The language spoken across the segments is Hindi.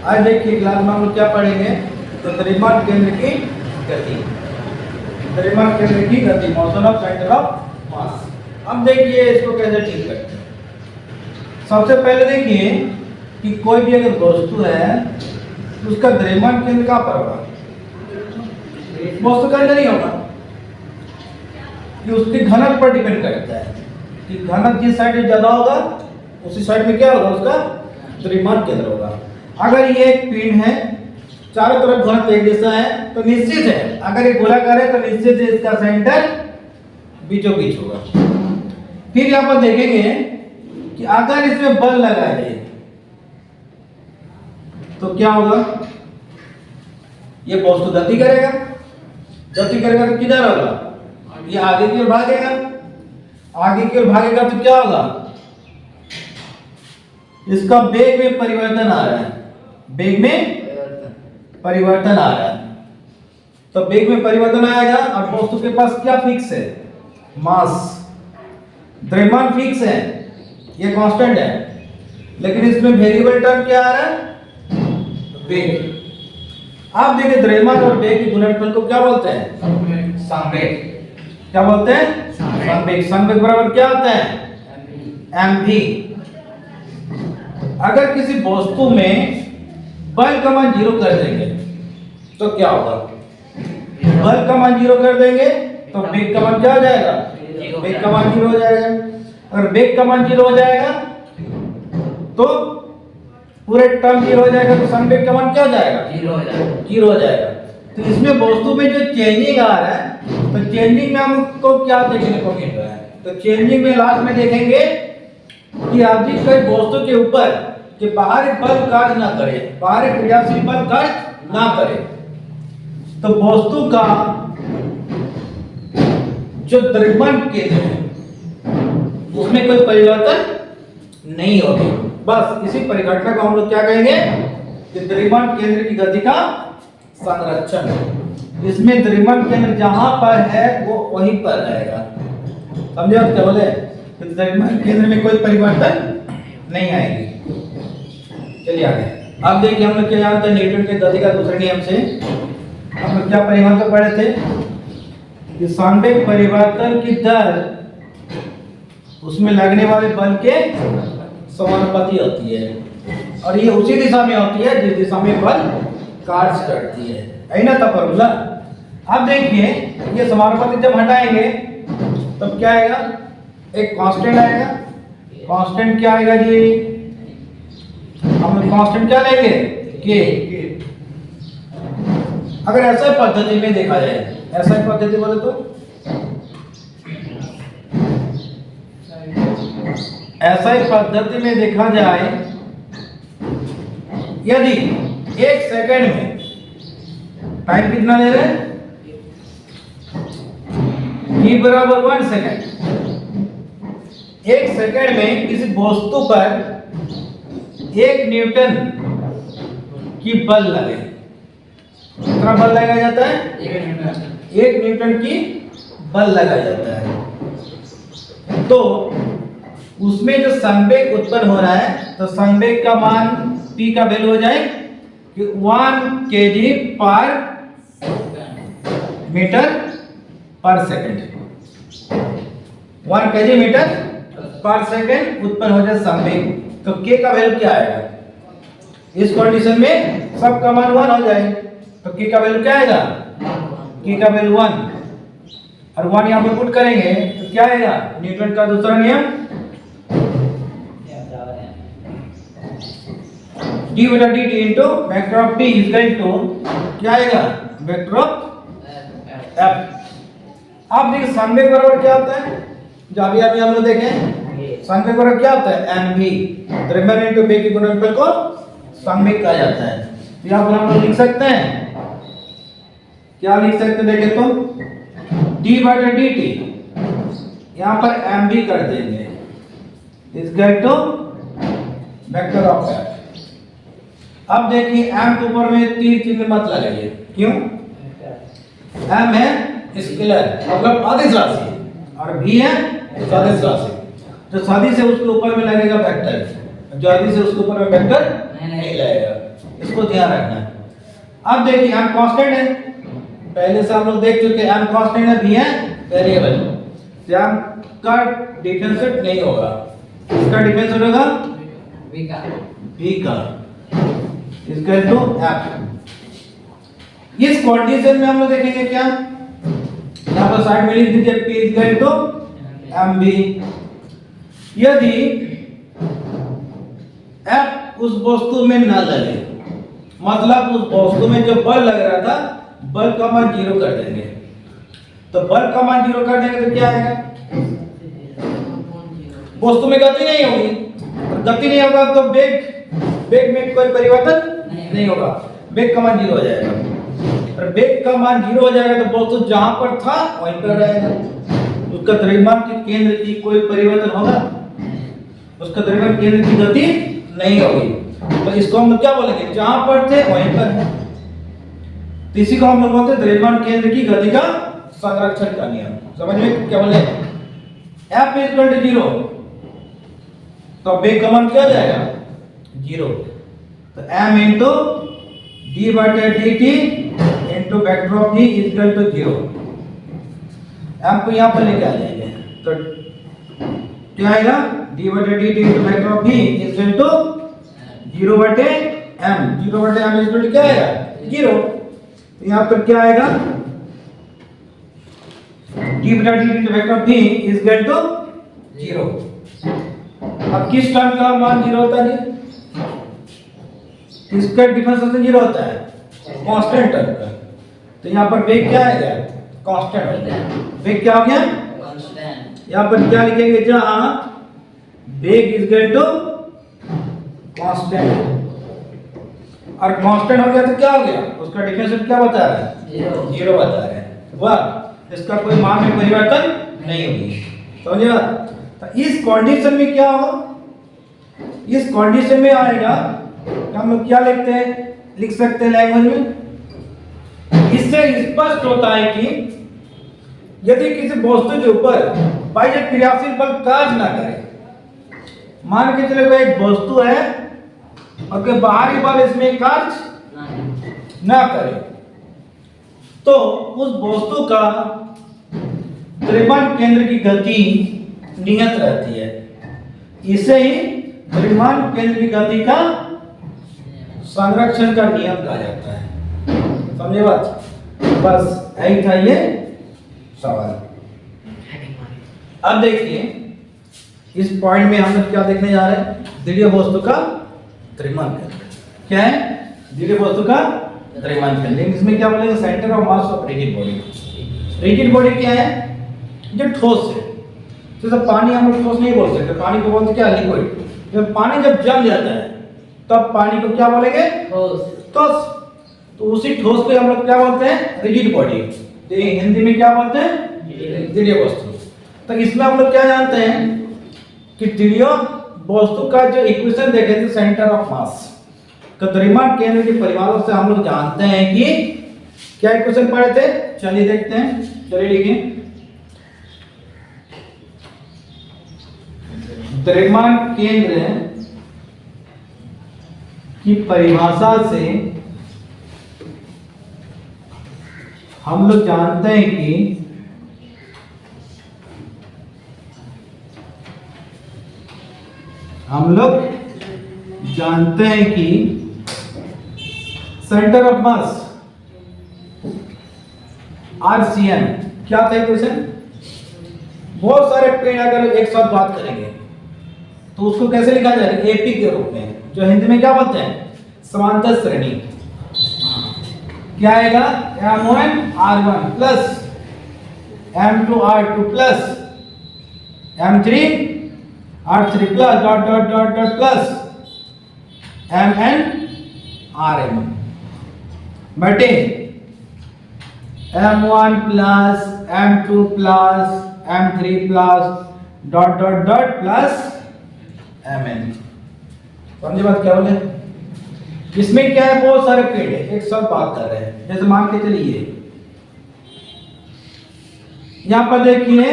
आज देखिए क्लास में हम लोग क्या पढ़ेंगे, तो द्रव्यमान केंद्र की गति, द्रव्यमान केंद्र की गति, motion of centre of mass. अब देखिए इसको कैसे ठीक करते हैं। सबसे पहले देखिए कि कोई भी अगर वस्तु है तो उसका द्रव्यमान केंद्र कहाँ पर होगा, वस्तु के अंदर नहीं होगा, कि उसके घनत्व पर डिपेंड करता है कि घनत्व जिस साइड में ज्यादा होगा उसी साइड में क्या होगा, उसका द्रव्यमान केंद्र होगा। अगर ये एक पिंड है, चारों तरफ घनत्व एक जैसा है तो निश्चित है, अगर ये गोलाकार है तो निश्चित है इसका सेंटर बीचों बीच होगा। फिर यहाँ पर देखेंगे कि अगर इसमें बल लगाया जाए तो क्या होगा, ये वस्तु गति करेगा, गति करेगा तो किधर होगा, ये आगे की ओर भागेगा, आगे की ओर भागेगा तो क्या होगा, इसका वेग में परिवर्तन आ रहा है, वेग में परिवर्तन आ रहा है। तो वेग में परिवर्तन आएगा और वस्तु के पास क्या फिक्स है, मास, द्रव्यमान फिक्स है, ये कांस्टेंट है, लेकिन इसमें वेरिएबल टर्म क्या आ रहा है, वेग। आप देखिए द्रव्यमान और वेग के गुणनफल को क्या बोलते हैं, संवेग। क्या बोलते हैं, संवेग। संवेग बराबर क्या होता है, mv। अगर किसी वस्तु में बल का मान 0 कर देंगे तो क्या होगा, बल का मान 0 कर देंगे तो वेग का मान क्या हो जाएगा, वेग का मान 0 हो जाएगा। अगर वेग का मान 0 हो जाएगा तो पूरे टर्म 0 हो जाएगा, तो संवेग का मान क्या हो जाएगा, 0 हो जाएगा। तो इसमें वस्तु में जो चेंजिंग आ रहा है, तो चेंजिंग में हमको क्या देखने को मिल रहा है, तो चेंजिंग में लास्ट में देखेंगे कि आप जिस कोई वस्तु के ऊपर कि बाहरी बल कार्य ना करे, बाहरी क्रियाशील बल कार्य ना करे, तो वस्तु का जो द्रव्यमान केंद्र है उसमें कोई परिवर्तन नहीं होगी। बस इसी परिघटना को हम लोग क्या कहेंगे कि द्रव्यमान केंद्र की गति का संरक्षण। इसमें द्रव्यमान केंद्र जहां पर है वो वहीं पर रहेगा, समझे आप क्या बोले, द्रव्यमान केंद्र में कोई परिवर्तन नहीं आएगी। चलिए आगे। अब देखिए हम लोग क्या जानते हैं न्यूटन के गति का दूसरे नियम से हम लोग क्या परिवर्तन पढ़े थे कि संवेग परिवर्तन की दर उसमें लगने वाले बल के समानुपाती होती है, और ये उसी दिशा में होती है जिस दिशा में बल कार्य करती है, ना था फॉर्मूला। अब देखिए ये समानुपाती जब हटाएंगे तब क्या आएगा, एक कांस्टेंट आएगा। कांस्टेंट क्या आएगा जी, हम लोग कांस्टेंट क्या लेंगे, के। अगर ऐसा पद्धति में देखा जाए, ऐसा पद्धति बोले तो ऐसा ही पद्धति में देखा जाए, यदि 1 सेकंड में टाइम कितना ले रहे हैं, t बराबर 1 सेकंड, 1 सेकंड में किसी वस्तु पर 1 न्यूटन की बल लगे, कितना बल लगाया जाता है, 1 न्यूटन की बल लगाया जाता है। तो उसमें जो संवेग उत्पन्न हो रहा है, तो संवेग का मान p का वैल्यू हो जाए कि 1 kg पर मीटर पर सेकंड, 1 kg मीटर पर सेकंड उत्पन्न हो जाए संवेग। तो k का वैल्यू क्या आएगा, इस कंडीशन में सब का मान 1 हो जाए, तो k का वैल्यू क्या आएगा, k का वैल्यू 1, और 1 यहाँ पे पुट करेंगे तो क्या आएगा, न्यूटन का दूसरा नियम d बटा dt into vector of p is equal to क्या आएगा, वेक्टर ऑफ f। आप देखिए संवेग बराबर क्या होता है, जो अभी हम लोग देखें, संवेग बराबर क्या होता है, mv, द्रव्यमान इनटू वेग के गुणनफल को संवेग कहा जाता है। तो यहाँ पर हम लोग लिख सकते हैं, क्या लिख सकते हैं, देखें तो d बटा dt यहाँ पर mv कर देंगे is equal to vector of f। अब देखिए m के ऊपर में तीर चिन्ह मत लगाइए, क्यों, m है स्केलर मतलब अदिश राशि और v है सदिश राशि, तो सदिश से उसके ऊपर में लगेगा वेक्टर, जो सदिश से उसके ऊपर में वेक्टर नहीं लगेगा। इसको ध्यान रखना है। अब देखिए m कांस्टेंट है, पहले से हम लोग देख चुके हैं m कांस्टेंट है, v है वेरिएबल। तो m का डिफरेंशिएट नहीं होगा, इसका डिफरेंशिएट होगा v का इसका तो f। इस कंडीशन में हम लोग देखेंगे क्या, यहाँ पर साइड में लिख दीजिए p इक्वल टू mv। यदि f उस वस्तु में न लगे, मतलब उस वस्तु में जो बल लग रहा था बल का मान 0 कर देंगे, तो बल का मान 0 कर देंगे तो क्या आएगा, वस्तु में गति नहीं होगी, गति नहीं होगा तो वेग में कोई परिवर्तन नहीं होगा, वेग का मान 0 हो जाएगा। और वेग का मान 0 हो जाएगा तो वस्तु जहां पर था वहीं पर रहेगा, उसका द्रव्यमान के केंद्र की कोई परिवर्तन होगा, उसका द्रव्यमान केंद्र की गति नहीं होगी। तो इसको हम लोग क्या बोलेंगे, जहां पर थे वहीं पर है। तो इसी को हम लोग बोलते हैं द्रव्यमान केंद्र की गति का संरक्षण का नियम। समझ में क्या बोले, F इक्वल टू 0 तो वेग का मान क्या हो जाएगा 0, तो m इंटू d बटे dt into vector of v equal to 0। m को यहाँ पर लेके आ जाएंगे तो क्या आएगा, d बटे dt into vector of v equal to 0 बटे m, 0 बटे m इक्वल टू क्या आएगा 0। तो यहाँ पर क्या आएगा, d बटे dt into vector of v equal to 0। अब किस टर्म का मान 0 होता है, इसका डिफरेंशिएशन 0 होता है कांस्टेंट टर्म का। तो यहाँ पर वेग क्या आएगा, कांस्टेंट हो गया, वेग क्या हो गया कांस्टेंट। यहाँ पर क्या लिखेंगे, जहां वेग इक्वल टू कांस्टेंट, और कांस्टेंट हो गया तो क्या हो गया, उसका डिफरेंशिएशन क्या बता रहा है 0 बता रहा है, वाह, इसका कोई मान में परिवर्तन नहीं होगी। समझे। तो इस कंडीशन में क्या होगा, इस कंडीशन में आएगा हम लोग क्या लिखते हैं, लिख सकते हैं लैंग्वेज में, इससे स्पष्ट होता है कि यदि किसी वस्तु के ऊपर बाह्य क्रियाशील बल कार्य ना करे, मान के चले कोई एक वस्तु है और कोई बाहरी बल इसमें कार्य ना करे, तो उस वस्तु का द्रव्यमान केंद्र की गति नियत रहती है, इसे ही द्रव्यमान केंद्र की गति का संरक्षण का नियम कहा जाता है। समझे बात, बस यही था ये सवाल। अब देखिए इस पॉइंट में हम लोग क्या देखने जा रहे हैं, द्रव्य वस्तु का द्रव्यमान केंद्र क्या है, द्रव्य वस्तु का द्रव्यमान केंद्र। इसमें क्या बोलेंगे, centre of mass of rigid body. Rigid body क्या है, जो ठोस है, जैसे पानी हम लोग ठोस नहीं बोल सकते, पानी को बोलते क्या, लिक्विड। जब पानी जब जम जाता है तब पानी को क्या बोलेंगे, ठोस। तो उसी ठोस को हम लोग क्या बोलते हैं, रिजिड बॉडी। तो हिंदी में क्या बोलते हैं, द्रव्य वस्तु। तो इसमें हम लोग क्या जानते हैं कि द्रव्य वस्तु का जो इक्वेशन देखे थे सेंटर ऑफ मास का द्रव्यमान केंद्र की परिभाषा से हम लोग जानते हैं कि क्या इक्वेशन पढ़े थे, चलिए देखते हैं। चलिए लिखिए, द्रव्यमान केंद्र की परिभाषा से हम लोग जानते हैं कि सेंटर ऑफ मास RCM क्या था इक्वेशन। बहुत सारे पेड़ अगर एक साथ बात करेंगे तो उसको कैसे लिखा जाएगा, AP के रूप में, जो हिंदी में क्या बोलते हैं, समांतर श्रेणी। क्या आएगा, M1 R1 plus M2 R2 plus M3 R3 plus dot dot dot dot plus MN RM बटे M1 plus M2 plus M3 plus dot dot dot plus MN। समझे बात क्या बोले। इसमें क्या है, बहुत सारे पेड़ है एक साथ बात कर रहे हैं। जैसे मान के चलिए यहां पर देखिए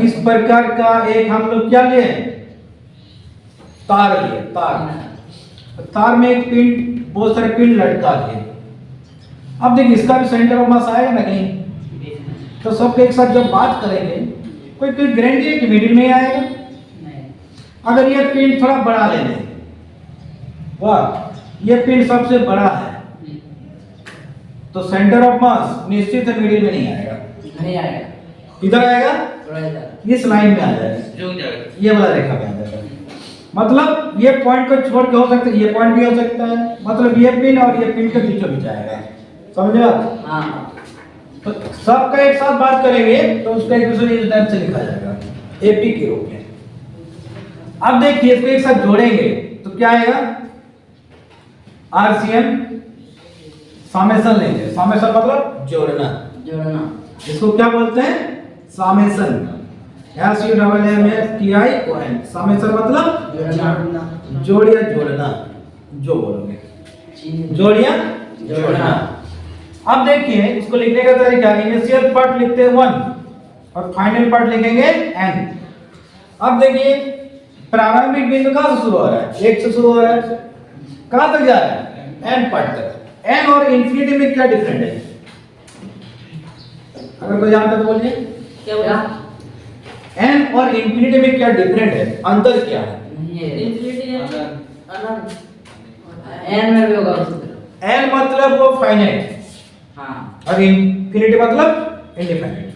इस प्रकार का एक हम लोग क्या लिए, तार लिए, तार। तार में एक पिंड, बहुत सारे पिंड लटका दिए। अब देखिए इसका भी सेंटर ऑफ मास आएगा ना कहीं, तो सबके एक साथ जब बात करेंगे कोई कोई गारंटी है कि मिडिल में आएगा? अगर ये पिंड थोड़ा बड़ा ले लें, वाह ये पिंड सबसे बड़ा है, तो सेंटर ऑफ मास निश्चित है मिडिल में नहीं आएगा। नहीं आएगा, किधर आएगा? थोड़ा इधर, इस लाइन में आ जाएगा, ये वाला रेखा में आ जाएगा। मतलब ये पॉइंट को छोड़ के हो सकता है, ये पॉइंट भी हो सकता है, मतलब ये पिन और ये पिन के बीचों बीच आएगा, समझे आप? हाँ। तो सबका एक साथ बात करेंगे तो उसका इक्वेशन इस टाइप से लिखा जाएगा, एपी के रूप में। अब देखिए इसको एक साथ जोड़ेंगे तो क्या आएगा? आरसीएम समेशन लेंगे, समेशन मतलब जोड़ना, जोड़ना, इसको क्या बोलते हैं? समेशन। SUMMATION, समेशन मतलब जोड़ना, जोड़ या जोड़ना, जो बोलोगे जोड़ या जोड़ना। अब देखिए इसको लिखने का तरीका, इनिशियल पार्ट लिखते हैं 1 और फाइनल पार्ट लिखेंगे n। अब देखिए प्रारंभिक बिंदु कहां से शुरू हो रहा है? 1 से शुरू हो रहा है, कहां तक जा रहा है? n पार्ट तक। n और इंफिनिटी में क्या डिफरेंट है? अगर कोई जानता तो बोलिए। क्या बोला? n और इंफिनिटी में क्या डिफरेंट है, अंतर क्या है? ये इंफिनिटी है, अनंत, n में भी होगा उसमें। n मतलब वो फाइनाइट, हाँ, और इंफिनिटी मतलब इंडिफिनिट।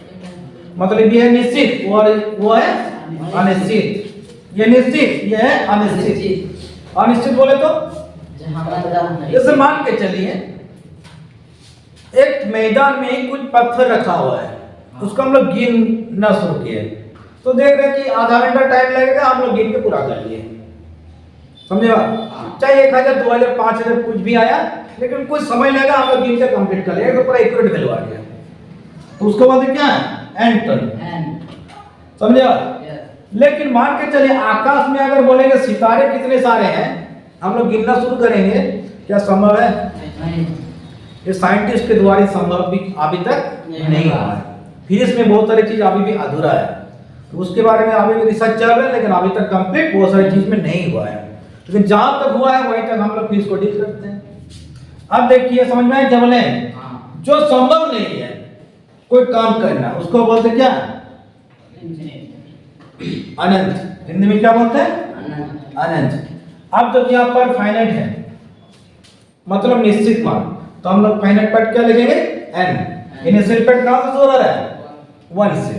मतलब ये है निश्चित और वो है अनिश्चित। ये निश्चित, ये है अनिश्चित। अनिश्चित बोले तो जहाँ मैदान है, जैसे मान के चलिए एक मैदान में कुछ पत्थर रखा हुआ है, उसको हम लोग गिनना शुरू किए, तो देख रहे कि आधा घंटा टाइम लगेगा, हम लोग गिन के पूरा कर लिए, समझे बात? चाहे 1000 2000 5000 कुछ भी आया, लेकिन कुछ समय लगेगा, हम लोग गिन के कंप्लीट कर लेंगे, तो पूरा एक्यूरेट वैल्यू आ गया। तो उसको बोलते क्या है? एंटन, समझे बात? लेकिन मान के चलिए आकाश में अगर बोलेंगे सितारे कितने सारे हैं, हम लोग गिनना शुरू करेंगे, क्या संभव है? नहीं, ये साइंटिस्ट के द्वारा संभव भी अभी तक नहीं हुआ है। फिजिक्स में बहुत सारी चीज अभी भी अधूरा है, तो उसके बारे में अभी भी रिसर्च चल रहा है, लेकिन अभी तक कंप्लीट बहुत सारी चीज में नहीं हुआ है। लेकिन जहां तक हुआ है वहीं तक हम लोग फिजिक्स को डील करते हैं। अब देखिए समझ में आए, क्या बोले? जो संभव नहीं है कोई काम करना, उसको बोलते क्या? अनंत। हिंदी में क्या बोलते हैं? अनंत। अब जब यहाँ पर फाइनाइट है मतलब निश्चित मान, तो हम लोग फाइनाइट पार्ट क्या लिखेंगे? n। इनिशियल पार्ट कहां से शुरू हो रहा है? 1 से।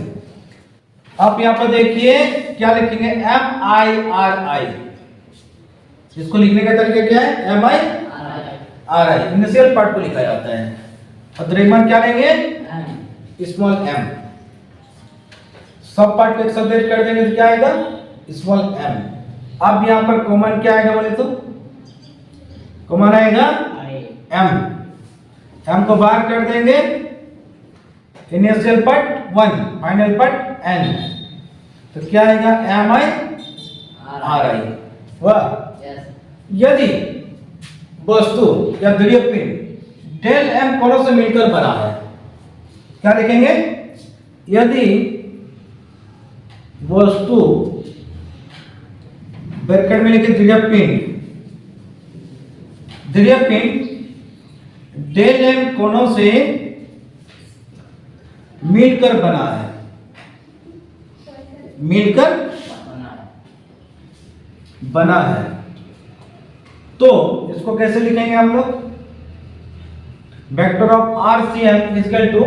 आप यहाँ पर देखिए क्या लिखेंगे? MIRI। इसको लिखने का तरीका क्या है? MIRI, इनिशियल पार्ट को लिखा जाता है, और द्रव्यमान क्या लेंगे? Small m। सब पार्ट को एक साथ ऐड कर देंगे तो क्या आएगा? Small m। अब यहाँ पर कॉमन क्या आएगा बोले तो? कॉमन आएगा m। m को बाहर कर देंगे, initial part 1, final part n, तो क्या आएगा? MIRI। वाह। यदि वस्तु या द्रव्य पिंड डेल m कोणों से मिलकर बना है, क्या लिखेंगे? यदि वस्तु ब्रैकेट में लिखे द्रव्य पिंड डेल m कोणों से मिलकर बना है, मिलकर बना है, तो इसको कैसे लिखेंगे हम लोग? Vector of RCM equal to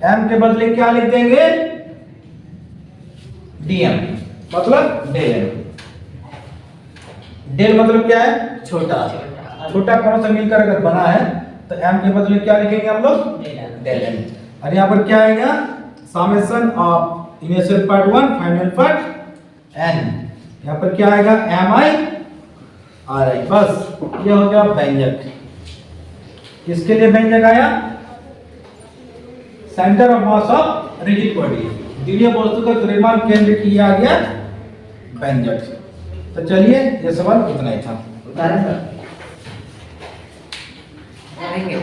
m के बदले क्या लिख देंगे? dm, मतलब डेल m। डेल मतलब क्या है? छोटा। छोटा कोण से मिलकर अगर बना है तो m के बदले क्या लिखेंगे हम लोग? Del m। और यहाँ पर क्या आएगा? Summation of initial part 1 final part n। यहाँ पर क्या आएगा? MIRI। बस ये हो गया व्यंजक। किसके लिए व्यंजक आया? Centre of mass of rigid body, द्रव्य वस्तु का द्रव्यमान केंद्र किया गया व्यंजक। तो चलिए ये सवाल इतना ही था। उतारे सर, आएंगे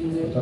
देखो,